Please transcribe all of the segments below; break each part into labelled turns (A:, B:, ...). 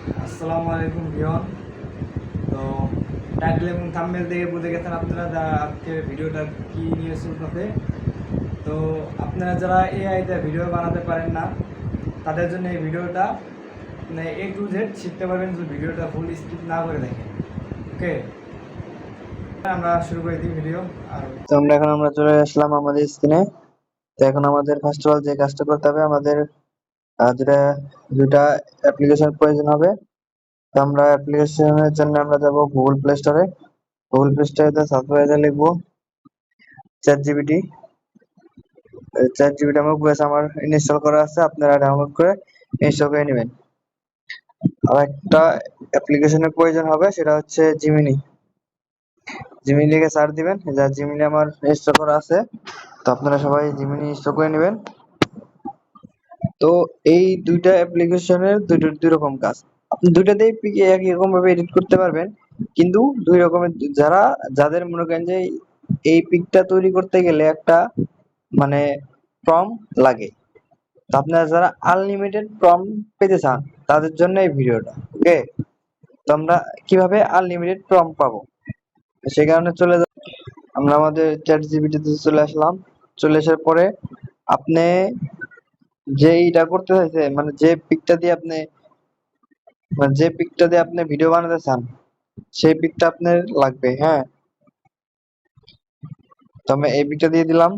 A: আসসালামু আলাইকুম ভিউয়ার। তো টাইটেল এবং থাম্বনেল দেখে বুঝে গেছেন আপনারা আজকে ভিডিওটা কি নিয়ে চলতেছে। তো আপনারা যারা এআইতে ভিডিও বানাতে পারেন না তাদের জন্য এই ভিডিওটা মানে A to Z শিখতে পারবেন যদি ভিডিওটা ফুল স্কিপ না করে দেখেন। ওকে, আমরা শুরু করে দিই ভিডিও। আর
B: তো আমরা চলে আসলাম আমাদের স্ক্রিনে। তো এখন আমাদের ফার্স্ট অফ অল যে কাজটা করতে হবে, আমাদের যেটা দুটা অ্যাপ্লিকেশন প্রয়োজন হবে। তো আমরা অ্যাপ্লিকেশনের জন্য আমরা যাব গুগল প্লে স্টোরে। গুগল প্লে স্টোরে সার্চ বারে লিখবো চ্যাট জিপিটি। চ্যাট জিপিটি আমার ইনস্টল করা আছে, আপনারা ডাউনলোড করে ইনস্টল করে নেবেন। আর একটা অ্যাপ্লিকেশনের প্রয়োজন হবে, সেটা হচ্ছে জিমিনি। জিমিনি লিখে সার্চ দিবেন, যা জিমিনি আমার ইনস্টল করা আছে। তো আপনারা সবাই জিমিনি ইনস্টল করে নেবেন। তো এই দুইটা অ্যাপ্লিকেশনের দুই রকম কাজ। আপনি দুইটাতেই পিক একই রকম ভাবে এডিট করতে পারবেন, কিন্তু দুই রকমের। যাদের মনে করেন যে এই পিকটা তৈরি করতে গেলে একটা মানে প্রম্পট লাগে, তো আপনারা যারা আনলিমিটেড প্রম্পট পেতে চান তাদের জন্য এই ভিডিওটা। ওকে, তো আমরা কিভাবে আনলিমিটেড প্রম্পট পাবো সেই কারণে আমরা আমাদের চ্যাট জিপিটিতে চলে আসলাম। চলে আসার পরে আপনি যেইটা করতে চাইছে, যে পিকটা দিয়ে আপনি ভিডিও বানাতে চান সেই পিকটা আপনার লাগবে। হ্যাঁ, তো আমি এই পিকটা দিয়ে দিলাম।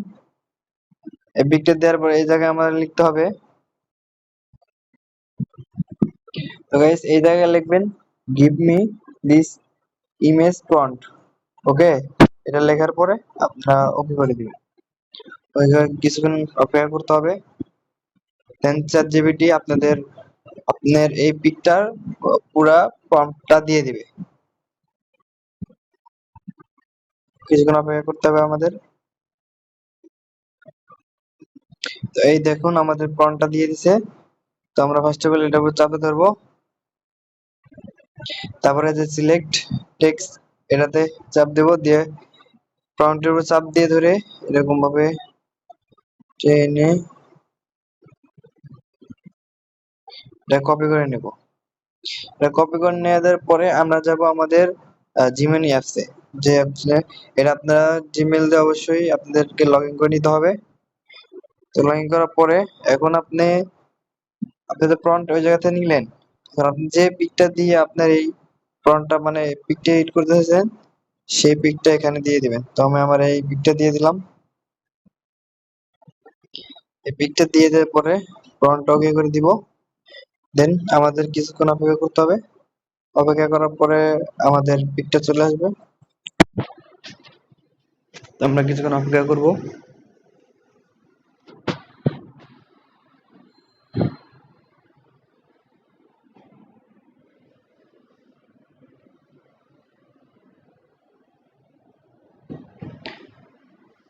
B: এই পিকটা দেওয়ার পরে এই জায়গায় আমাদের লিখতে হবে। তো গাইস, এই জায়গায় লিখবেন give me this image prompt. Okay, এটা লেখার পরে আপনারা ওকে করে দিবেন। ওই জায়গায় কিছুক্ষণ অপেক্ষা করতে হবে। দেন চ্যাট জিপিটি আপনার এই পিকটার পুরা প্রম্পটটা দিয়ে দিবে। কিছুক্ষণ অপেক্ষা করতে হবে আমাদের। তো এই দেখুন আমাদের প্রম্পটটা দিয়ে দিছে। তো আমরা ফার্স্ট অফ অল এটার উপর চাপে ধরবো, তারপরে যে সিলেক্ট টেক্সট এটাতে চাপ দেব, দিয়ে প্রম্পটের উপর চাপ দিয়ে ধরে এরকম ভাবে টেনে এটা কপি করে নেব। এটা কপি করে নেওয়ার পরে আমরা যাব আমাদের জিমেনি অ্যাপসে। যে অ্যাপসে এটা আপনারা জিমেল দিয়ে অবশ্যই আপনাদেরকে লগ ইন করে নিতে হবে। তো লগ ইন করার পরে এখন আপনাদের প্রম্পট ওই জায়গাতে নিলেন। এখন আপনি যে পিকটা দিয়ে আপনার এই প্রম্পটটা পিকটা এডিট করতে চাইছেন সেই পিকটা এখানে দিয়ে দিবেন। তো আমি আমার এই পিকটা দিয়ে দিলাম। এই পিকটা দিয়ে দেওয়ার পরে প্রম্পটটা ওকে করে দিব। দেন আমাদের কিছুক্ষণ অপেক্ষা করতে হবে। অপেক্ষা করার পরে আমাদের পিকটা চলে আসবে। তো আমরা কিছুক্ষণ অপেক্ষা করব।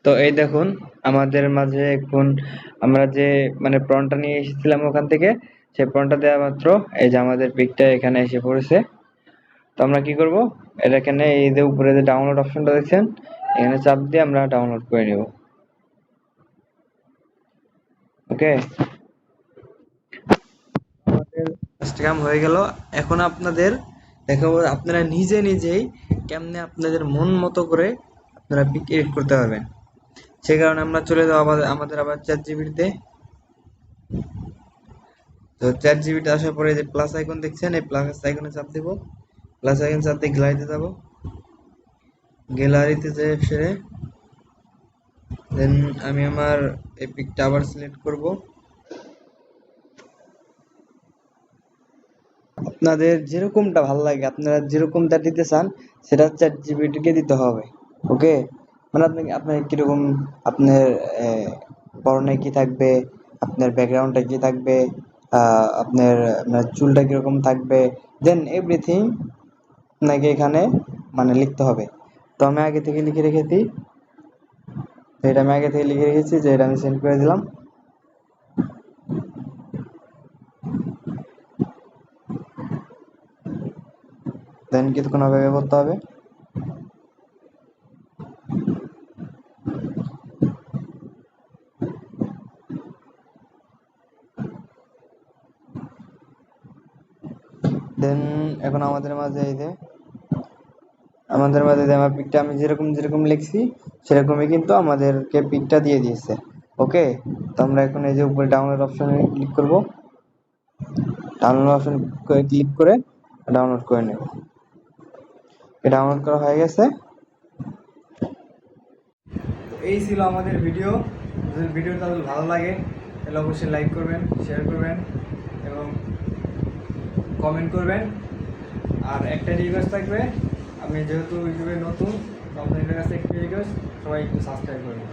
B: তো এই দেখুন আমাদের মাঝে এখন আমরা যে প্রম্পটটা নিয়ে এসেছিলাম ওখান থেকে, সেই প্রম্পটটা দেওয়া মাত্র এই যে আমাদের পিকটা এখানে এসে পড়েছে। তো আমরা কি করব, এটা এখানে এই যে উপরে যে ডাউনলোড অপশনটা দেখছেন, এখানে চাপ দিয়ে আমরা ডাউনলোড করে নেব। ওকে, আমাদের ফার্স্ট কাম হয়ে গেল। এখন আপনাদের দেখাবো আপনারা নিজেই কেমনে আপনাদের মন মতো করে আপনারা পিক এডিট করতে পারবেন। সেই কারণে আমরা চলে যাবো আমাদের আবার চ্যাট জিপিটিতে। তো চ্যাট জিপিটি আসার পরে যে প্লাস আইকন দেখছেন, এই প্লাস আইকনে চাপ দেব। প্লাস আইকন চাপ দিয়ে গ্যালারিতে যাব। গ্যালারিতে যে সেরে দেন আমি আমার এই পিকটা আবার সিলেক্ট করব। আপনাদের যেরকমটা ভালো লাগে, আপনারা যেরকমটা দিতে চান সেটা চ্যাট জিপিটি কে দিতে হবে। ওকে, আপনার কিরকম, আপনার পরনে কি থাকবে, আপনার ব্যাকগ্রাউন্ডটা কি থাকবে, আপনার চুলটা কিরকম থাকবে, দেন এভরিথিং আপনাকে এখানে লিখতে হবে। তো আমি আগে থেকে লিখে রেখেছি। তো এটা আমি আগে থেকে লিখে রেখেছি, যে এটা আমি সেন্ড করে দিলাম। দেন কিছুক্ষণ অপেক্ষা করতে হবে। দেন এখন আমাদের মাঝে এই যে আমার পিকটা আমি যেরকম যেরকম লিখছি সেরকমই কিন্তু আমাদেরকে পিকটা দিয়ে দিয়েছে। ওকে, তো আমরা এখন এই যে উপরে ডাউনলোড অপশনে ক্লিক করব, ডাউনলোড অপশন ক্লিক করে ডাউনলোড করে নেব। ডাউনলোড করা হয়ে গেছে।
A: তো এই ছিল আমাদের ভিডিও। যদি ভিডিওটা যদি ভালো লাগে তাহলে অবশ্যই লাইক করবেন, শেয়ার করবেন এবং কমেন্ট করবেন। আর একটা রিকোয়েস্ট থাকবে, আমি যেহেতু ইউটিউবে নতুন, তো আপনাদের কাছে একটি রিকোয়েস্ট, সবাই একটু সাবস্ক্রাইব করবেন।